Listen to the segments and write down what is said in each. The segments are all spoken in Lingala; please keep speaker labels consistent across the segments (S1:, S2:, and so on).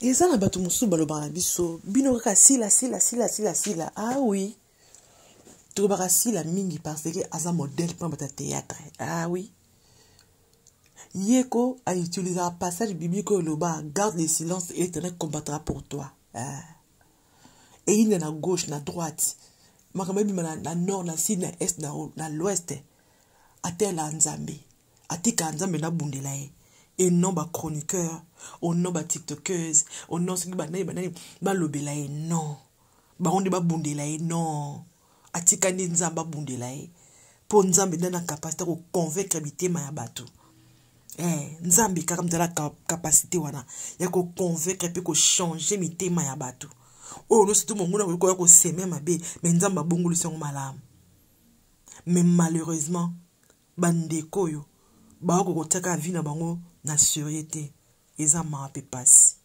S1: Et ça, na musu balobana biso, bino kaka sila. Ah oui. Tu vas sila mingi parce que asa modèle pour votre théâtre. Ah oui. Yeko a utilisé un passage biblique où le bas garde le silence et l'Éternel combattra pour toi. Ah. Et il est à gauche, à droite. Makamebi na nord, na sud, na est, na l'ouest. Ate la nzambe. Ate ka nzambe na bundelae. Et non ba chroniqueur, au non ba tiktokeuse, au non ce qui ba lobelae non. Ba on ba bundelae non. Ate ka nzamba bundelae. Pour nzambe na capacité de convaincre bitema ya bato. Nzambe kaka mtala capacité wana ya ko convaincre pe ko changer mitema ya bato. Oh no surtout monguna ko semer mabe mais nzamba bongolu songo malamu. Mais malheureusement bandeko yo ba ko kotaka vie na bango na sûreté eza ma pe passe.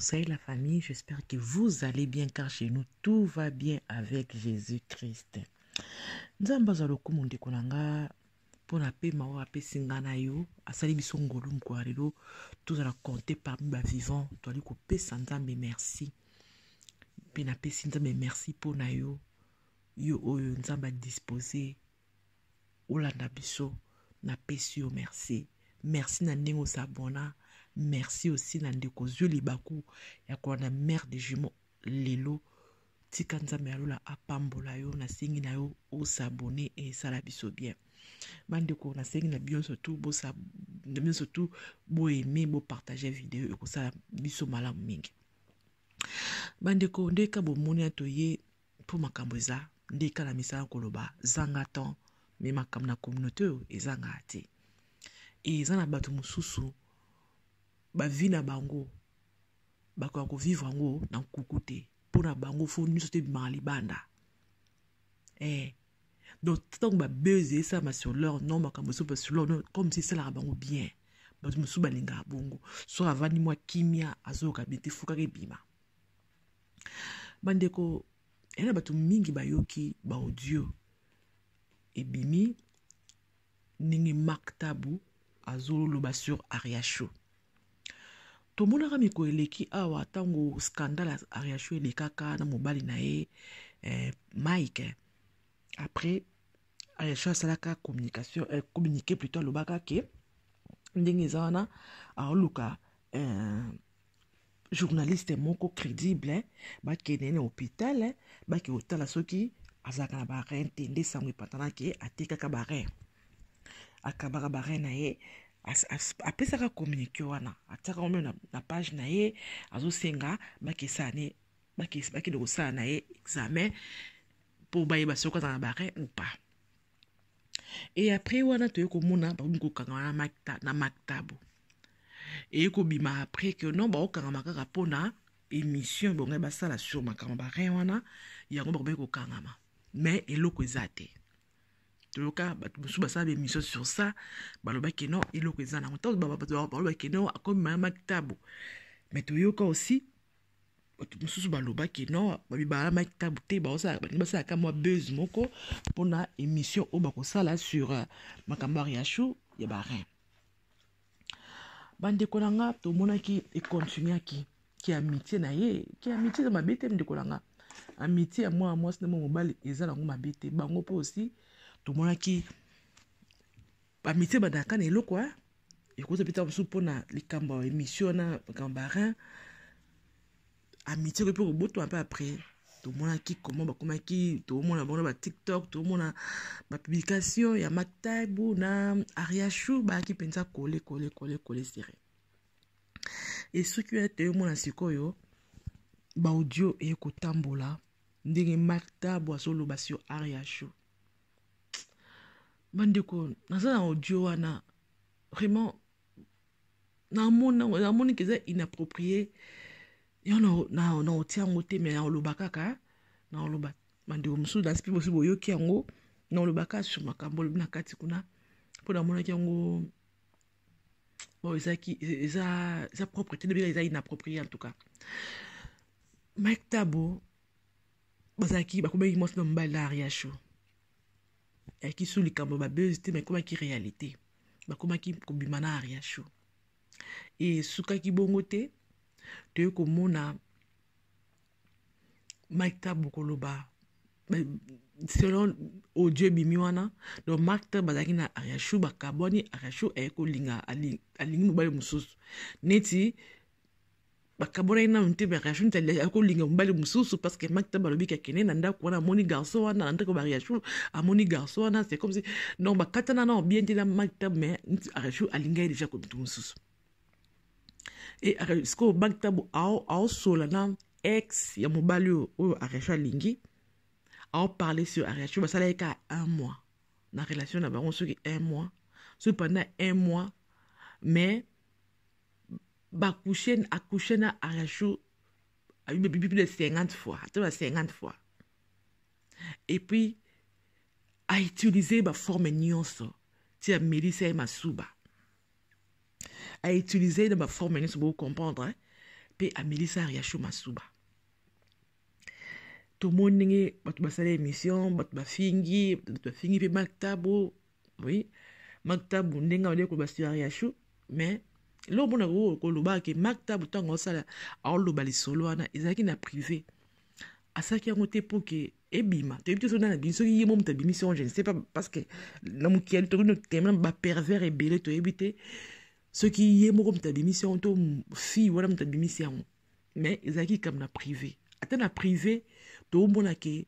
S1: Salut la famille, j'espère que vous allez bien car chez nous tout va bien avec Jésus-Christ. Nzamba za lokumu ndeko nanga pona pe mawa pe singana yo asali biso ngolu mkwarelo tozala compter parmi ba vivants toali ko pesa nzambe merci. Pe na pesi nzambe merci pona yo oyo nzamba disposé olanda biso na pesi yo merci. Merci na ndenge osabona. Merci aussi Nandeko Zuli Baku ya kwa na mère de jumeaux lelo tika nzambe alola apambola yo na sengi na yo o s'abonner et ça la biso bien. Bandeko na sengi na bien surtout bo aimer bo partager vidéo et ko ça biso malamu mingi. Bandeko ndeka bo moni atoye pour makambo za ndeka la misala koloba zanga temps mais makambo na communauté ezanga ate. Et zana bato mususu ba vie na bango bako ko vivre ngo na kukute pour na bango fo ni sote malibanda donc tant ba beze ça ma sur leur nom makambo so sur leur nom comme si ça la bango bien ba musu balinga bongo so avani moi kimia azoka bete fuka ke bima bandeko ena batu mingi bayoki ba audio ebimi ningi maktabu azolo loba sur Ariacho. To mona kami ko eleki awa tango scandale Ariacho elekaka na mobali na ye Mike. Après Ariacho salaka communication communiquer plutôt lobaka ke ndenge zana aoluka journaliste moko crédible ba kenene hôpital ba ki hôtel soki azaka na ba rente nde sango patana ke atekaka ba rente akabaka ba rente na ye apesaka communiqué wana ataka omwe na page na ye azosenga bakesane baki de ça na ye examen pour bayeba soko na barre ou pas. Et après wana to yeko mona ba ko kanga na maktabu et ko bima après que non ba okanga makaka pona émission bonga basala sur makamba barre wana yango ba ko kanga mais eloko ezate Toloka musu basaba émission sur ça baloba ke non iloko ezana ntango baloba ke non comme maktabu mais toyoka aussi musu baloba ke non babibala maktabu te basa ka moi buzz moko pona émission o bakosala sur makamba Ariacho ya barin bandeko nanga to monaki et continuer ki amitié na ye ki amitié de mabete ndeko nanga amitié à moi c'est mon mobile ezala ngo mabete bango po aussi tout le monde qui amitié badaka na eloko et ko peta musu pona likambo émission na kambarin amitié ko boto un peu après tout le monde qui comment ba comment qui tout le monde ba TikTok tout le monde ba publication ya maktabu na Ariacho ba ki pensa coller serré et ce qui est tout le monde sikoyo ba audio e ko tambola ndenge maktabu asolo ba sur Ariacho. Bandeko, dans un audio, wana vraiment, na moni que c'est inapproprié. Et on a tient moté mais on le bakaka, na on le bat. Mandeko mosusu dans spi bosi boyoki yango na olobaka sur makambo na kati kuna mpo namonaki yango bon eza propreté de eza inapproprié en tout cas. Mike Tabo bazaki bakomaki mwasi na mobali na Ariacho ayaki so likambo babezi te mais ekomaki réalité bakomaki kobima na Ariacho e sukaki bongo te toye komona Mike Tabo koloba selon audio bimi wana donc Mike Tabo bazaki na Ariacho bakabwani Ariacho ayeko linga alingi mobali mosusu neti bakabona ina nte ba Ariacho ntali ayeko linga mobali mosusu parce que Mike Tabo alobi kakene na ndako wana amoni garçon wana na ndako ba Ariacho amoni garçon wana c'est comme si non bakatana na bien te na Mike Tabo mais Ariacho alinga déjà comme tout mosusu et ce que Mike Tabo a sola na ex ya mobali o Ariacho alingi a parlé sur Ariacho basala eka 1 mois na relation na bango soki 1 mois so pendant 1 mois mais accouché na Ariacho a eu plus de 50 fois 50 fois et puis a utilisé ba forme nyonso tia Melissa et Masuba a utilisé de ma forme nyonso pour comprendre puis a Melissa Ariacho Masuba tout le monde batu basala émission batu bafingi pe Mike Tabo oui Mike Tabo ndenga wale ko basi Ariacho mais lo bona ko loba ke Mike Tabo tango sala a loba li solo ana ezaki na privé asaki yango te pour que ebima te biso na biso yi mom ta bimission je ne sais pas parce que na mukiel to no tema ba pervers et belé to ebité ceux qui yi mom ta bimission to fi wala ta bimission mais ezaki comme na privé ata na privé to mona ke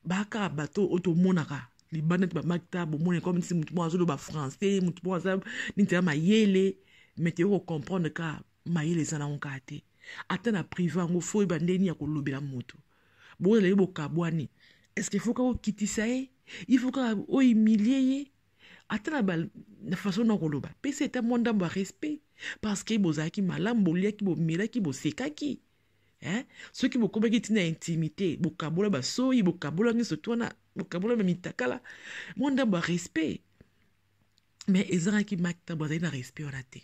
S1: baka bato auto monaka li banet ba Mike Tabo mona comme si mutu mo azolo ba français mutu mo azab ni te ma yele mais te ko comprendre ka ma yele sana on kate ata na privé ngo fo ba ndeni ya ko lobela mutu bo le bo kabwani est-ce qu'il faut ka kitisa il faut ka o humilier ata na façon na ko loba pe c'est un monde de respect parce que bozaki malambo liaki bo milaki bo sekaki hein ceux qui beaucoup qui tina intimité bokabola ba soyi bokabola ni sotona bokabola na mitakala monde ba respect mais ezara ki Mike Tabo na respect on a té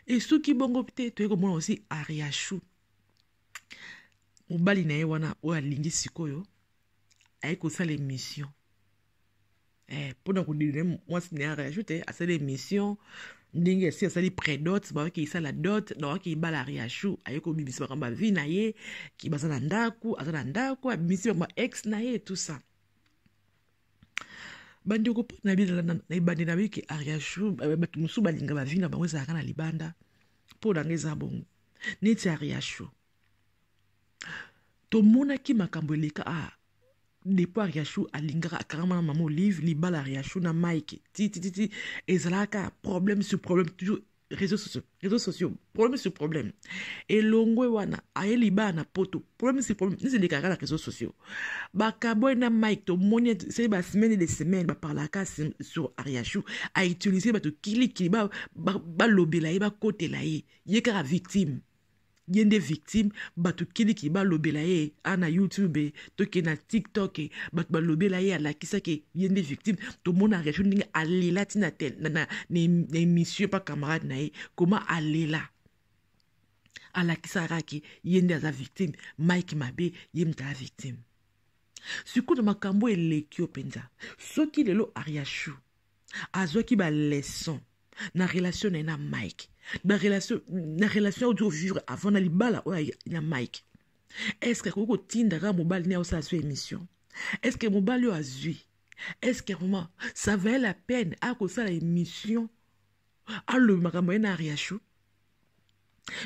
S1: et ceux qui bongo peut-être to ko aussi Ariacho mobali na ye wana o alingi sikoyo ay ko sala émission pendant qu'on dit moi c'est Ariacho te a sala émission ndenge si asali prédot ba ki sala dot na ki bala Ariacho ayeko bibisa kamba vi na ye ki bazana ndaku azana ndaku abimisi ba ex na ye tout ça bandeko na bila na ibandi na biki Ariacho batu musu balinga ba vi na bango za kana libanda po na ngeza bongo neti Ariacho to mona ki makambo eleka depuis Ariacho alingara akarama na mama Olive libala Ariacho na Mike ti ezalaka problème sur problème toujours réseaux sociaux problème sur problème et longwe wana aye liba na poto problème sur problème ni les na réseaux sociaux bakabo na Mike to moni c'est ba semaine des semaines ba parlaka sur Ariacho a utiliser ba to kili ba lobela ba côté la ye kara victime yende victime batu kili ki ba lobela ye ana YouTube to ke na TikTok batu ba lobela ye ala kisa ke yende victime to mona Ariacho ndinga alela tina tel na émission pa camarade na ye comment alela ala kisa raki yende aza victime Mike Mabe yemta victime suku de makambo elekio penza soki lelo Ariacho azwaki ba leçon na relation na Mike na relation où tu vivre avant d'aller bala na Mike est-ce que koko tindara mobile ne osa so émission est-ce que mobile a zui est-ce que vraiment ça valait la peine à cause de l'émission à le makambo na Ariacho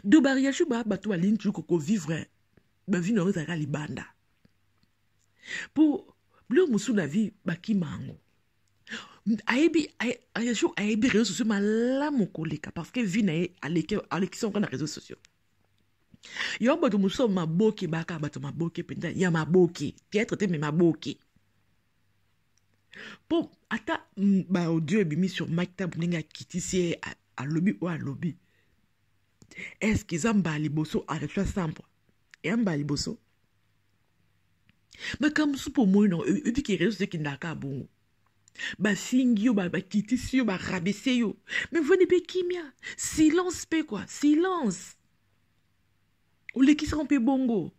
S1: do Ariacho ba bato aline tu koko vivre ba vie no za libanda pour le musu na vie bakimango Ariacho ayebi réseaux sociaux malamu koleka parce que vi na ye alekison na réseaux sociaux yo bato muso maboki baka bato maboki penda ya maboki théâtre te me maboki pour ata ba audio ebimi sur Mike Tabo ninga kitisi a lobby ou a lobby est-ce qu'ils ont bali bosso Ariacho sample et un bali bosso Mais comme ça pour moi, non, et puis qui reste qui n'a qu'à bon. Ba fingi yo, ba kitisi yo, ba rabaisse yo. Mais vous ne qui kimia. Silence, pe quoi. Silence. Ou les qui sont pe bongo.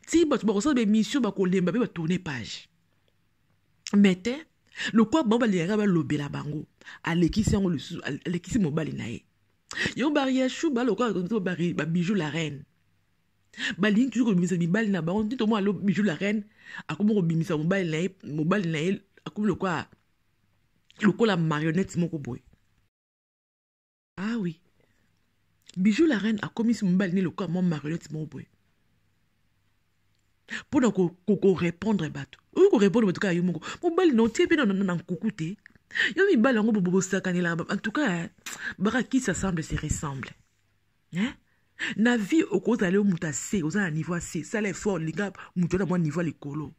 S1: Si bah tu vas recevoir des missions, bah qu'on lemba ba tourner page. Mettez le quoi bon ba lera ba lobé la bango. Alekisi on le alekisi mobali nae. Yo bari chou ba le quoi ba bijou la reine. Ba link toujours bimisa mibali na bango tito mo alo bijou la reine. Akomo bimisa mobali nae akomo le quoi la marionnette moko boy. Ah oui. Bijou la reine a commis mon mobali le quoi mon marionnette moko boy. Pour qu'on répondre bateau. Ou qu'on répondre bateau ka yo moko. Mobali non tie pe nan kokute. Yo mi bala ngo bobo sakani la en tout cas bara qui ça semble se ressemble. Hein? Na vie au cause aller au mutase aux à niveau C, ça les fort les gars muto na moi niveau l'écolo.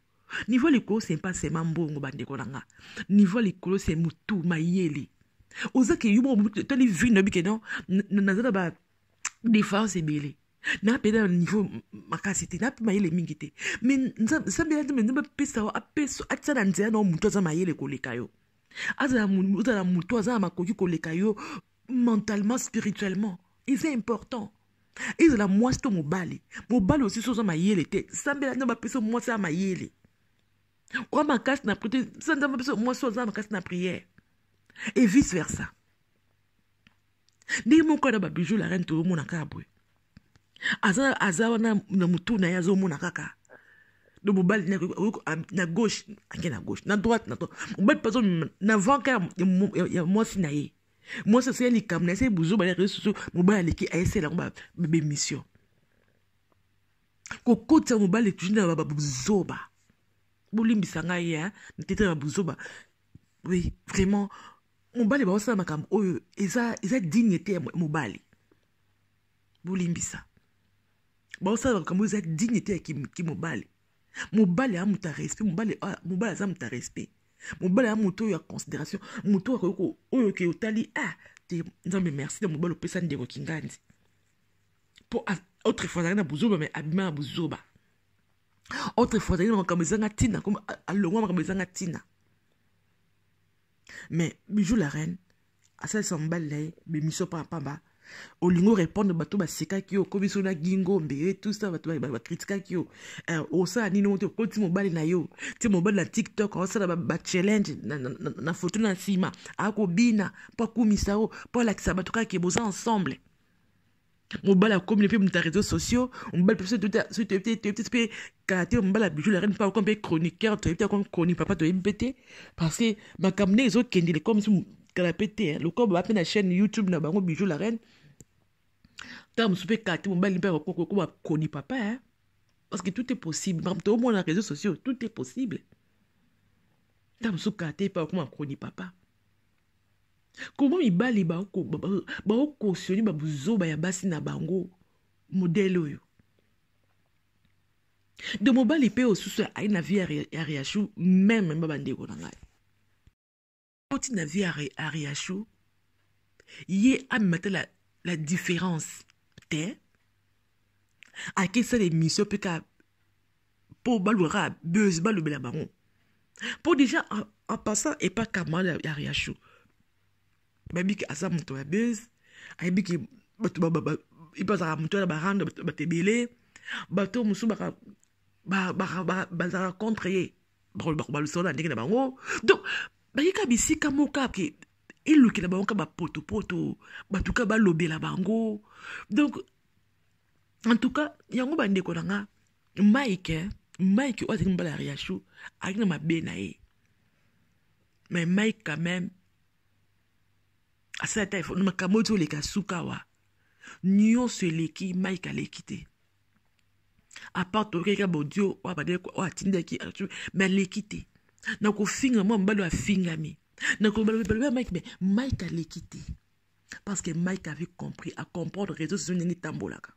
S1: Niveau l'écolo c'est pas seulement mbongo bande konanga. Niveau l'écolo c'est mutu mayele. Oza ke yumo tali vie no bike non na za ba défense belé. Na peda niveau makasité na mayele mingité. Mais ça bien de me pesa a peso atsa nzia no muto za mayele koleka yo. Aza muto za makoki koleka yo mentalement spirituellement. Et c'est important. Et c'est la moisse to mobali. Mobali aussi sur ma yele te. Sambela na ba peso moi ça ma yele. Ou ma casse na prière. Ça na ba peso moi sur ma casse na prière. Et vice versa. Ndi mon ko na ba bijou la reine to mo na kabwe. Aza wana na mutu na yazo mo na kaka. Do mobali na gauche, na gauche, na droite, na droite. Mobali paso na vanka ya moi na ye. Moi, c'est les caméras, c'est bouzou, les réseaux sociaux, mobile qui a essayé la bébé mission. Koko tsa mobile toujours na bouzoba. Boulimbi sanga ya, n'était na bouzoba. Oui, vraiment, mobile ba ça makam oyo, eza dignité mobile. Boulimbi ça. Ba ça makam eza dignité qui mobile. Mobile a muta respect, mobile a muta respect. Mobile a muto ya considération, muto ko oyo ke otali te nzambe merci de mobile pesa ndeko kingandi. Pour autre fois na buzoba mais abima buzoba. Autre fois na kamezanga tina comme alongwa kamezanga tina. Mais bijou la reine a ça sambale be miso pa pamba. Olingo répondre bato ba seka kio kobiso na gingo mbe tout ça bato ba critique kio o ça ni no te koti mobile na yo ti mobile na TikTok o ça ba challenge na photo na sima ako bina pa kumisa o pa la kisa bato ka ke boza ensemble mobile a communiquer sur les réseaux sociaux mobile peut te karaté mobile bijou la reine pas comme chroniqueur tu es comme chronique papa tu MPT parce que ma kamne les autres kendile comme si la pété le corps va appeler la chaîne YouTube na bango bijou la reine tam super karaté mobile pas comme chronique papa hein parce que tout est possible même tout le monde sur les réseaux sociaux tout est possible tam super karaté pas comme chronique papa comment il bali ba cautionner ba buzo ba ya basi na bango modèle oyo de mobile pe osusu aina vie ya riachou même ba ndeko na ngai quand il vie à riachou yé a mettre la différence te à qui ça les missions peut pour balora buzz balobela bango pour déjà en passant et pas kamal ya riachou baby ki asa muto ya buzz aibi ki bato il passe à muto la barande batebele bato musu ba contre ye ba le sona ndenge na bango donc bayika bisika moka ke iluki na bango ba poto batuka ba lobela bango donc en tout cas yango bandeko nanga Mike oazaki mbala ya riachou akina mabe na ye mais Mike quand même à cette époque nous makamoti le kasukawa nyo seleki Mike alekité à part to keka bodio wa bade ko atinde ki mais lekité na ko finga mo mbalo afingami na ko mbalo Mike mais Mike alekité parce que Mike avait compris à comprendre réseaux sociaux ni tambolaka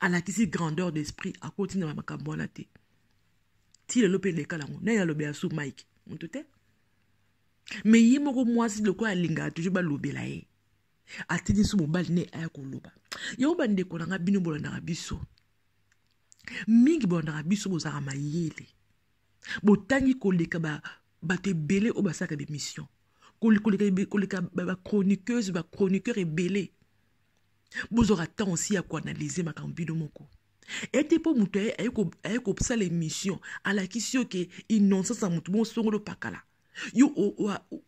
S1: à la kisi grandeur d'esprit à continuer ma makambola te ti le lopé le kalango na ya lobe asu Mike mutute mais yi moko mwasi le ko alinga toujours ba lobela ye atini su mobali ne aya ko loba yo bande ko nga bino bolanda biso mingi bondaka biso bozaka mayele botangi koleka bato ebele oyo basalaka bémission koleka bachroniqueuse bachroniqueur ebele bozwaka temps aussi ya koanalyse makambo bino moko ete mpo moto aye kosala émission alakisi yo ke innocence ya moto bosongolo pakala yo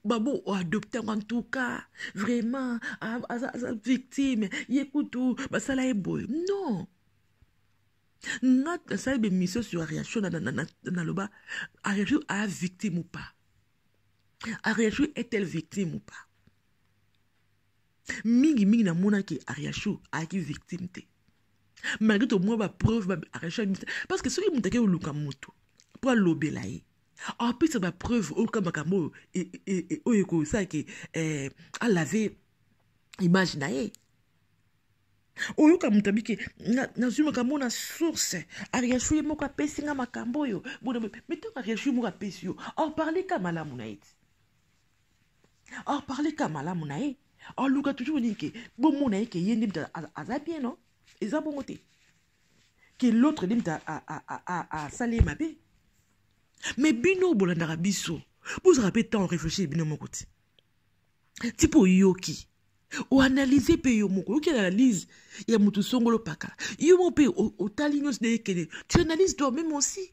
S1: babo oadopte en tout cas vraiment aza victime ye kutu basala ye boye non nga nasali bémission sur réaction naloba réaction a victime ou pas réaction est-elle victime ou pas mingi na mona ke réaction aki victime te malgré to moi ba preuve ba réaction parce que ce qui mutake uluka mutu pour lobela ye en plus ba preuve o kama kambo et ko ça que a laver image na ye oyo ka mutabi ke na zuma kambo na source a réaction ye moko apesi nga makambo yo bon mais to réaction moko apesi yo en parler ka malamu na ye en parler ka malamu na ye en luka toujours dit que bon mon na ye ke yende aza bien non eza bongo te que l'autre limite a salé ma bé mais bino bolandaka biso vous rappelez tant réfléchir bino mon côté tipo yoki ou analyser pe yo moko yoki analyse ya mutu songolo paka yo mo pe o talignos de kene tu analyses toi-même aussi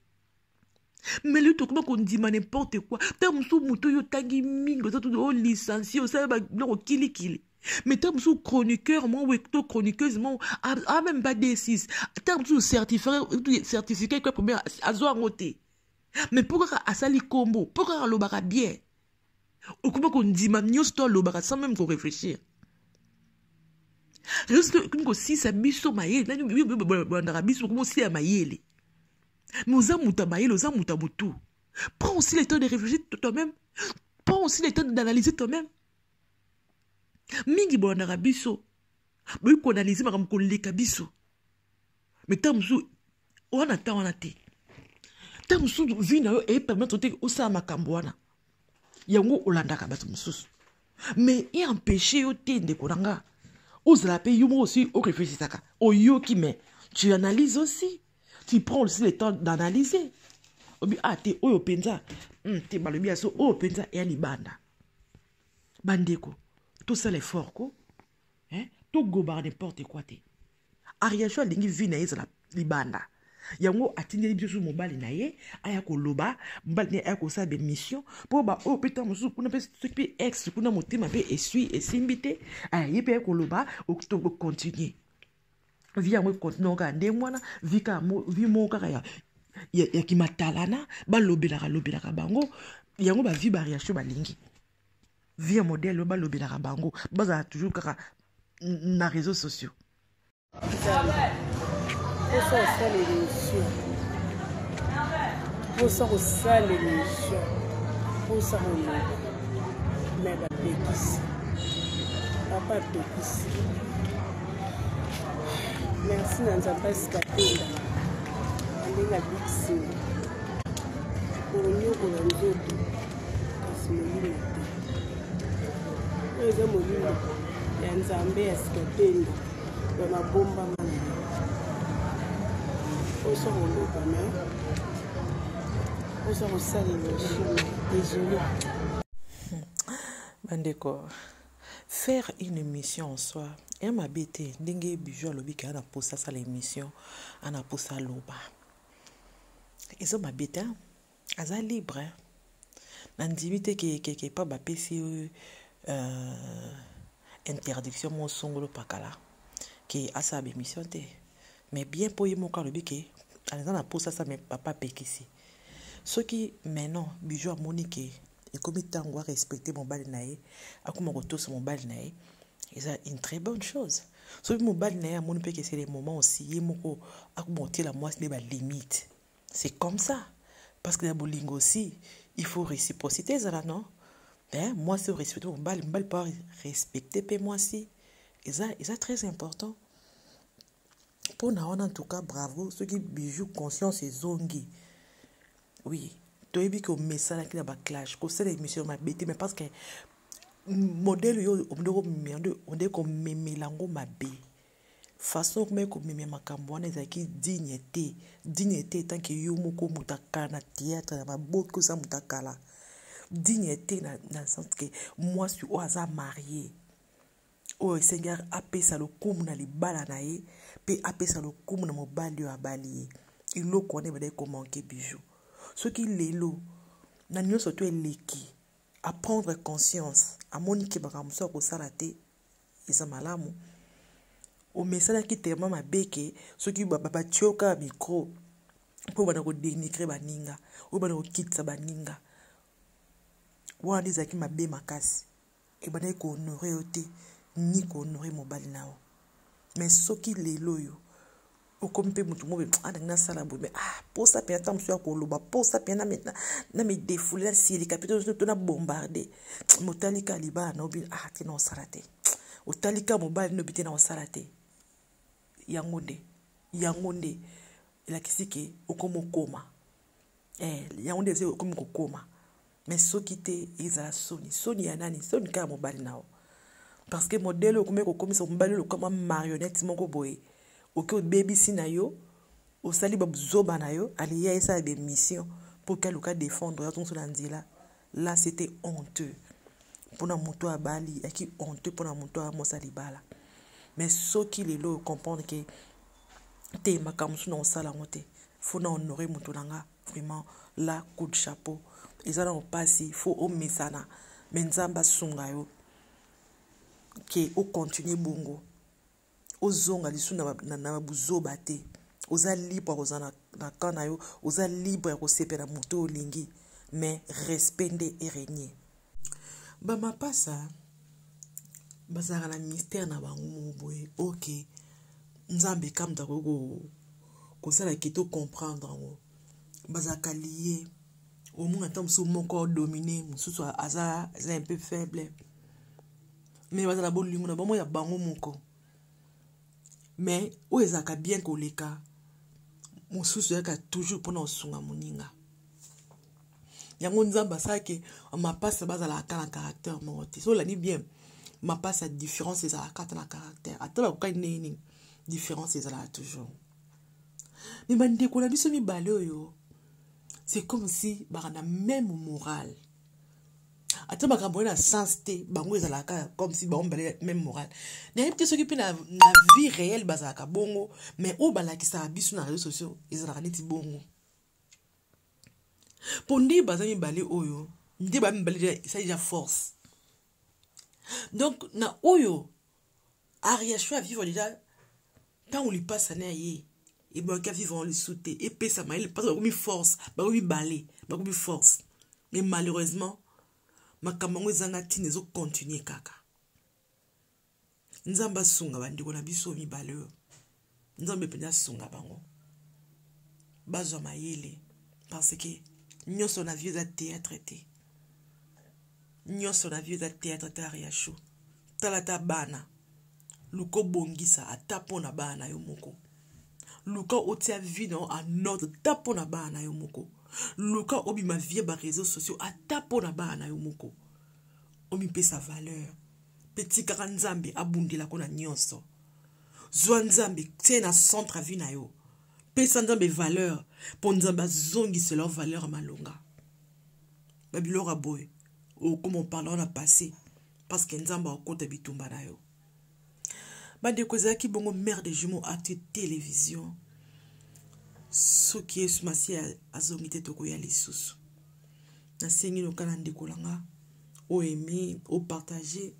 S1: mais le comment qu'on dit n'importe quoi tant musu mutu yo tangi mingo tout o licencié o ça ba no kili mais tant que chroniqueur, moi, ou chroniqueuse, moi, a même pas D6. Tant que certificat, quoi, premier, à zoangoté. Mais pourquoi à sali combo? Pourquoi à l'obara bien? Ou comment qu'on dit, ma news toi l'obara sans même qu'on réfléchir. Juste comme si ça biso maïe, là, on a biso comme si à maïe. Nous avons ta maïe, nous avons ta boutou. Prends aussi le temps de réfléchir toi-même. Prends aussi le temps d'analyser toi-même. Mingi bonara biso boy ko analyser makam ko leka biso mais tamsu on a te tamsu vina yo e permettre te osa makambo wana yango olandaka bato mususu mais et empêcher yo te ndeko nanga ozala pe yo aussi o réfléchissaka o yoki mais tu analyses aussi tu prends aussi le temps d'analyser obi te oyo penza te balobi aso oyo penza e libanda bandeko tout ça l'effort quoi hein tout gobar n'importe quoi te ariacho lingi vina ezala libanda yango atindeli biso mobali na ye aya ko loba mobali ne aya ko sa be mission po ba o peta musu kuna pe pe ex kuna motema pe esui esimbite aya ye pe ko loba o to continuer via mo continuer ka ndemwana vika mo vi mo ka ya kimatalana ba lobelaka bango yango ba vi ba ariacho ba lingi vie modèle ba lobby la bango baza toujours kaka na réseaux sociaux
S2: ça c'est l'émission pour ça l'émission pour ça on mais la bêtise papa bêtise merci Nanzamba Skatenda andinga bixi pour nous pour les autres kasi eza molimo ya nzambe ya sikatende ya mabomba mana oso koloba me oso kosalela chine désolé
S1: bandeko faire une émission en soi et ma bête ndenge bijou alobi ka na posa sa l'émission ana posa loba ils ont ma bête aza libre nandimite ke pas ba pesi interdiction mon songolo pakala qui a sa émission te mais bien pour mon cas le biquet allez na posa ça mais papa pekisi ce qui maintenant bijou monique et comme tango respecter mon bal nae akuma ko tous mon bal nae c'est une très bonne chose so mon bal nae mon pe que c'est les moments aussi yemoko akumoti la moi c'est des limites c'est comme ça parce que la bolingo aussi il faut réciprocité ça là non. Ben, moi, c'est respecter mon bal pas respecter, puis moi aussi. Et ça très important. Pour nous, en tout cas, bravo, ceux qui bijou conscience et zongi. Oui, tu as vu que message qui n'a pas clash, que c'est l'émission ma bête, mais parce que modèle on dit qu'on mélange ma bé. façon comme komemia makambo wana ezalaki dignité tant que yo moko mutakala na théâtre na maboko sa mutakala dignité na sens que moi suis au hasard marié oyo Seigneur apesa lokumu na libala na ye pe apesa lokumu na mobali oyo abali ye eloko wana ebadaki komanke bijou soki lelo na nyonso to eleki à prendre conscience amoni ke makambo mosusu akosala te eza malamu omesalaki tellement mabe ke soki batioka micro mpo bana kodénigre baninga oyo bana kokitisa baninga wana nde ezalaki mabe makasi ebandaki kohonore yo te ni kohonore mobali na yo mais soki lelo oyo okomi mpe motu mobe alingi nasala boye mais posa mpe ata mosu ya koloba posa mpe na medefule nasilika mpe to na bombarde motalika libala na obi te na osala te otalika mobali nobi te na osala te yango nde elakisi ke okomi okoma yango nde eze okomi kokoma mais soki te ezala soni ya nani soni kaka mobali na yo parce que modele okomi kokomisa mobali oyo lokama marionnette moko boye oke obebisi na yo osali bazoba na yo aliya esala bemission mpo ke aluka défendre ya tonso na nzela là c'était honteux mpona moto abali yaki honteux mpona moto amosa libala mais soki lelo comprendre ke te makambo mosusu na osala yango te fo na honore moto na nga vraiment là coup de chapeau eza na opasi fo omesana me nzambe asunga yo ke okontinue bongo ozonga lisu na buzoba te oza libre kozala na kan na yo oza libre ya kosepela moto olingi mais respect nde erenie bamapasa bazalaka na mystère na bango boye ok nzambe kamta kosala kito comprendre yango bazalaka lié omona ata mosusu moko domine mosusu aza un peu faible mais bazala bolingo na bango ya bango moko mais oyo ezalaka bien koleka mosusu yaka toujours mpona osunga moninga yango nzambe asalaki mapasa bazalaka na caractère moko te so olandi bien mapasa différence ezalaka ata na caractère ata bakokani nini différence ezalaka toujours mais bandeko na biso mibale oyo c'est comme si baka na même morale ata makambo na sens te bango ezalaka comme si bango bale même morale nayebi te soki mpe na vie réelle bazalaka bongo mais oyo balakisaka biso na réseaux sociaux ezalaka neti bongo mpo nde baza mibale oyo nde bamibale esali ja force donc na oyo ariacho ya vivre déjà ntango lipasa na ye ebaki vivre lisu te epesama ye lipasa bakomi force bakomi bale bakomi force mais malheureusement makambo yango ezanga ntina ezokontinue kaka nzambe asunga bandeko na biso mibale oyo nzambe mpenza asunga bango bazwa mayele parce que nyonso na vie eza théâtre te nyonso na vie eza théâtre te ariacho tala ta bana luka obongisa ata mpo na bana na yo moko luka otia vie na yo en ordre ata mpo na bana na yo moko luka obima vie baréseaux sociaux ata mpo na bana na yo moko omipesa valeur mpe tikaka nzambe abundelako na nyonso zwa nzambe tie na centre vie na yo pesa nzambe valeur mpo nzambe azongisela valeur malonga babiloko boye okoma oparla na passé parce que nzambe akota bitumba na yo bandeko ezalaki bongo mère de jumeaux acte télévision soki yesu masi azongi te tokoya lisusu nasengi noka na ndeko langa oaime opartage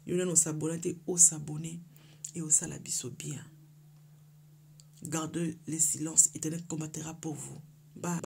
S1: yo nano osabone te osabone et osala biso bien garde le silence éternel combattera pour vous. Bye.